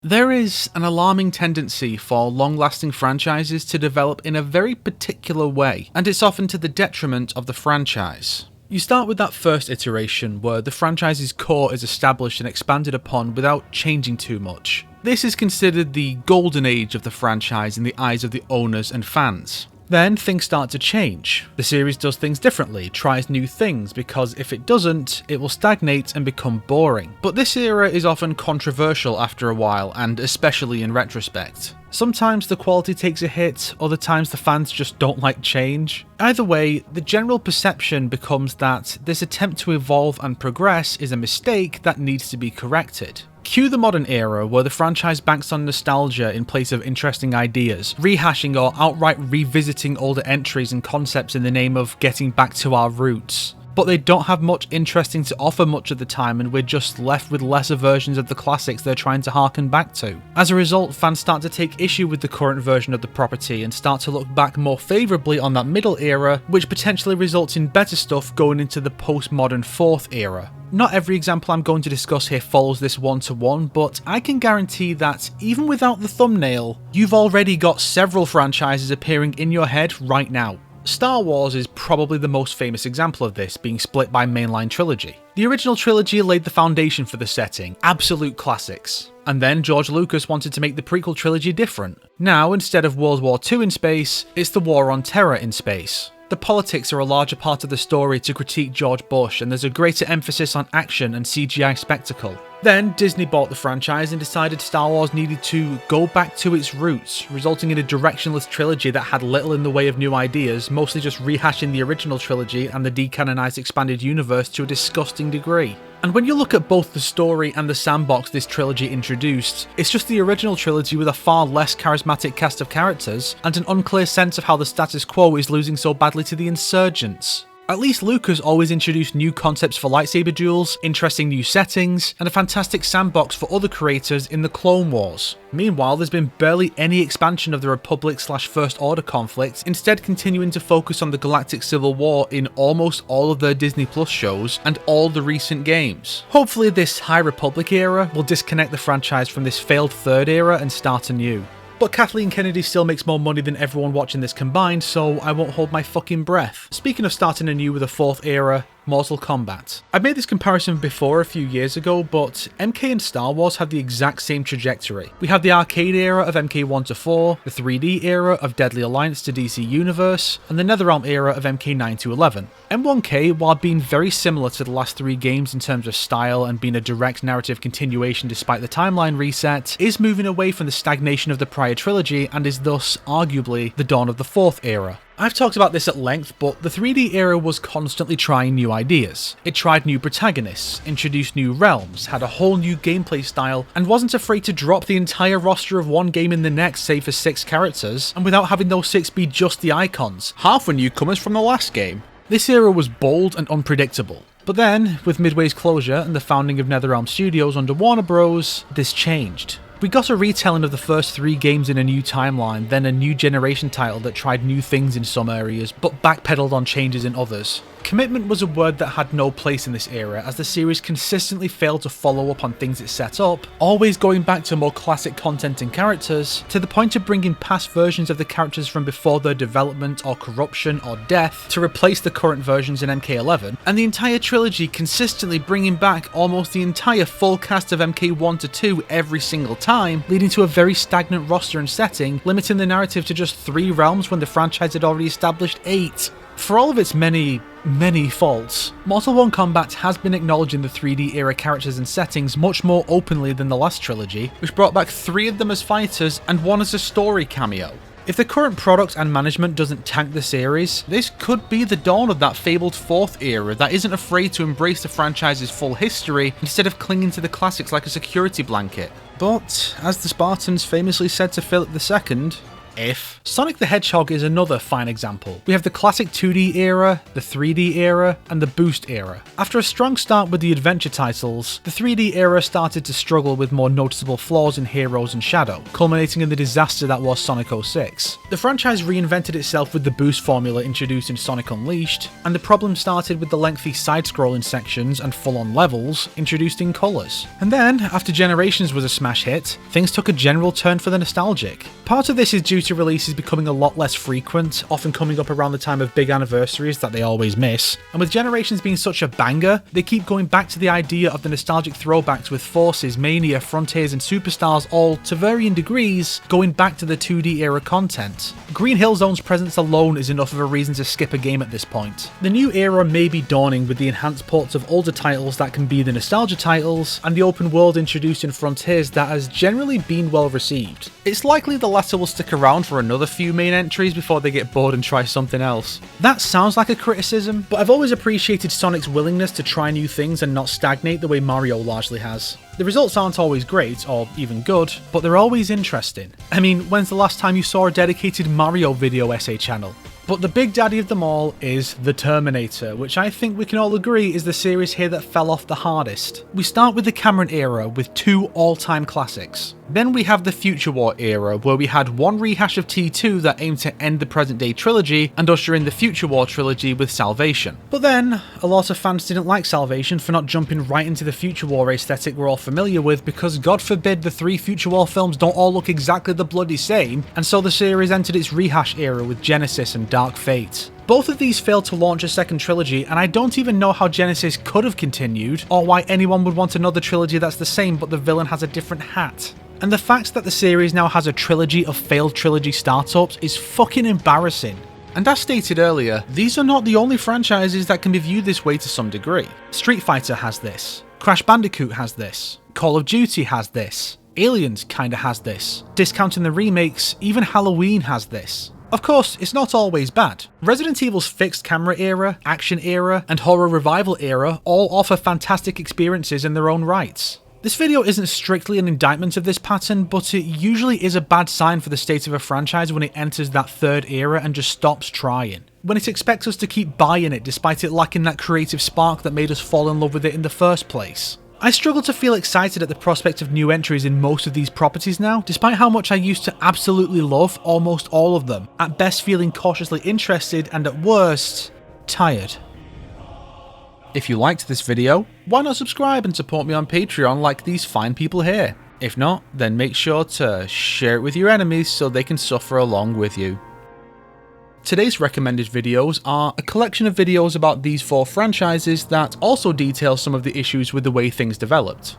There is an alarming tendency for long-lasting franchises to develop in a very particular way, and it's often to the detriment of the franchise. You start with that first iteration where the franchise's core is established and expanded upon without changing too much. This is considered the golden age of the franchise in the eyes of the owners and fans. Then things start to change. The series does things differently, tries new things, because if it doesn't, it will stagnate and become boring. But this era is often controversial after a while, and especially in retrospect. Sometimes the quality takes a hit, other times the fans just don't like change. Either way, the general perception becomes that this attempt to evolve and progress is a mistake that needs to be corrected. Cue the modern era where the franchise banks on nostalgia in place of interesting ideas, rehashing or outright revisiting older entries and concepts in the name of getting back to our roots. But they don't have much interesting to offer much of the time, and we're just left with lesser versions of the classics they're trying to harken back to. As a result, fans start to take issue with the current version of the property and start to look back more favourably on that middle era, which potentially results in better stuff going into the postmodern fourth era. Not every example I'm going to discuss here follows this one-to-one, but I can guarantee that even without the thumbnail, you've already got several franchises appearing in your head right now. Star Wars is probably the most famous example of this, being split by mainline trilogy. The original trilogy laid the foundation for the setting, absolute classics. And then George Lucas wanted to make the prequel trilogy different. Now, instead of World War II in space, it's the War on Terror in space. The politics are a larger part of the story to critique George Bush, and there's a greater emphasis on action and CGI spectacle. Then Disney bought the franchise and decided Star Wars needed to go back to its roots, resulting in a directionless trilogy that had little in the way of new ideas, mostly just rehashing the original trilogy and the decanonized expanded universe to a disgusting degree. And when you look at both the story and the sandbox this trilogy introduced, it's just the original trilogy with a far less charismatic cast of characters, and an unclear sense of how the status quo is losing so badly to the insurgents. At least Lucas always introduced new concepts for lightsaber duels, interesting new settings, and a fantastic sandbox for other creators in the Clone Wars. Meanwhile, there's been barely any expansion of the Republic/First Order conflict, instead continuing to focus on the Galactic Civil War in almost all of their Disney Plus shows and all the recent games. Hopefully this High Republic era will disconnect the franchise from this failed third era and start anew. But Kathleen Kennedy still makes more money than everyone watching this combined, so I won't hold my fucking breath. Speaking of starting anew with a fourth era, Mortal Kombat. I've made this comparison before a few years ago, but MK and Star Wars have the exact same trajectory. We have the arcade era of MK 1 to 4, the 3D era of Deadly Alliance to DC Universe, and the NetherRealm era of MK 9 to 11. M1K, while being very similar to the last three games in terms of style and being a direct narrative continuation despite the timeline reset, is moving away from the stagnation of the prior trilogy and is thus arguably the dawn of the fourth era. I've talked about this at length, but the 3D era was constantly trying new ideas. It tried new protagonists, introduced new realms, had a whole new gameplay style, and wasn't afraid to drop the entire roster of one game in the next save for 6 characters, and without having those 6 be just the icons, half were newcomers from the last game. This era was bold and unpredictable. But then, with Midway's closure and the founding of NetherRealm Studios under Warner Bros., this changed. We got a retelling of the first 3 games in a new timeline, then a new generation title that tried new things in some areas, but backpedaled on changes in others. Commitment was a word that had no place in this era, as the series consistently failed to follow up on things it set up, always going back to more classic content and characters, to the point of bringing past versions of the characters from before their development or corruption or death to replace the current versions in MK11, and the entire trilogy consistently bringing back almost the entire full cast of MK 1 to 2 every single time, leading to a very stagnant roster and setting, limiting the narrative to just 3 realms when the franchise had already established 8. For all of its many faults, Mortal Kombat has been acknowledging the 3D era characters and settings much more openly than the last trilogy, which brought back 3 of them as fighters and 1 as a story cameo. If the current product and management doesn't tank the series, this could be the dawn of that fabled 4th era that isn't afraid to embrace the franchise's full history instead of clinging to the classics like a security blanket. But, as the Spartans famously said to Philip II, If. Sonic the Hedgehog is another fine example. We have the classic 2D era, the 3D era, and the Boost era. After a strong start with the adventure titles, the 3D era started to struggle with more noticeable flaws in Heroes and Shadow, culminating in the disaster that was Sonic 06. The franchise reinvented itself with the Boost formula introduced in Sonic Unleashed, and the problem started with the lengthy side-scrolling sections and full-on levels introduced in Colors. And then, after Generations was a smash hit, things took a general turn for the nostalgic. Part of this is due to releases becoming a lot less frequent, often coming up around the time of big anniversaries that they always miss, and with Generations being such a banger, they keep going back to the idea of the nostalgic throwbacks with Forces, Mania, Frontiers and Superstars all, to varying degrees, going back to the 2D era content. Green Hill Zone's presence alone is enough of a reason to skip a game at this point. The new era may be dawning with the enhanced ports of older titles that can be the nostalgia titles, and the open world introduced in Frontiers that has generally been well received. It's likely the latter will stick around for another few main entries before they get bored and try something else. That sounds like a criticism, but I've always appreciated Sonic's willingness to try new things and not stagnate the way Mario largely has. The results aren't always great, or even good, but they're always interesting. I mean, when's the last time you saw a dedicated Mario video essay channel? But the big daddy of them all is the Terminator, which I think we can all agree is the series here that fell off the hardest. We start with the Cameron era with 2 all-time classics. Then we have the Future War era, where we had one rehash of T2 that aimed to end the present day trilogy and usher in the Future War trilogy with Salvation. But then, a lot of fans didn't like Salvation for not jumping right into the Future War aesthetic we're all familiar with, because God forbid the 3 Future War films don't all look exactly the bloody same, and so the series entered its rehash era with Genesis and Dark Fate. Both of these failed to launch a second trilogy, and I don't even know how Genesis could have continued, or why anyone would want another trilogy that's the same but the villain has a different hat. And the fact that the series now has a trilogy of failed trilogy startups is fucking embarrassing. And as stated earlier, these are not the only franchises that can be viewed this way to some degree. Street Fighter has this, Crash Bandicoot has this, Call of Duty has this, Aliens kinda has this, discounting the remakes, even Halloween has this. Of course, it's not always bad. Resident Evil's fixed camera era, action era, and horror revival era all offer fantastic experiences in their own rights. This video isn't strictly an indictment of this pattern, but it usually is a bad sign for the state of a franchise when it enters that third era and just stops trying. When it expects us to keep buying it despite it lacking that creative spark that made us fall in love with it in the first place. I struggle to feel excited at the prospect of new entries in most of these properties now, despite how much I used to absolutely love almost all of them, at best feeling cautiously interested and at worst, tired. If you liked this video, why not subscribe and support me on Patreon like these fine people here? If not, then make sure to share it with your enemies so they can suffer along with you. Today's recommended videos are a collection of videos about these 4 franchises that also detail some of the issues with the way things developed.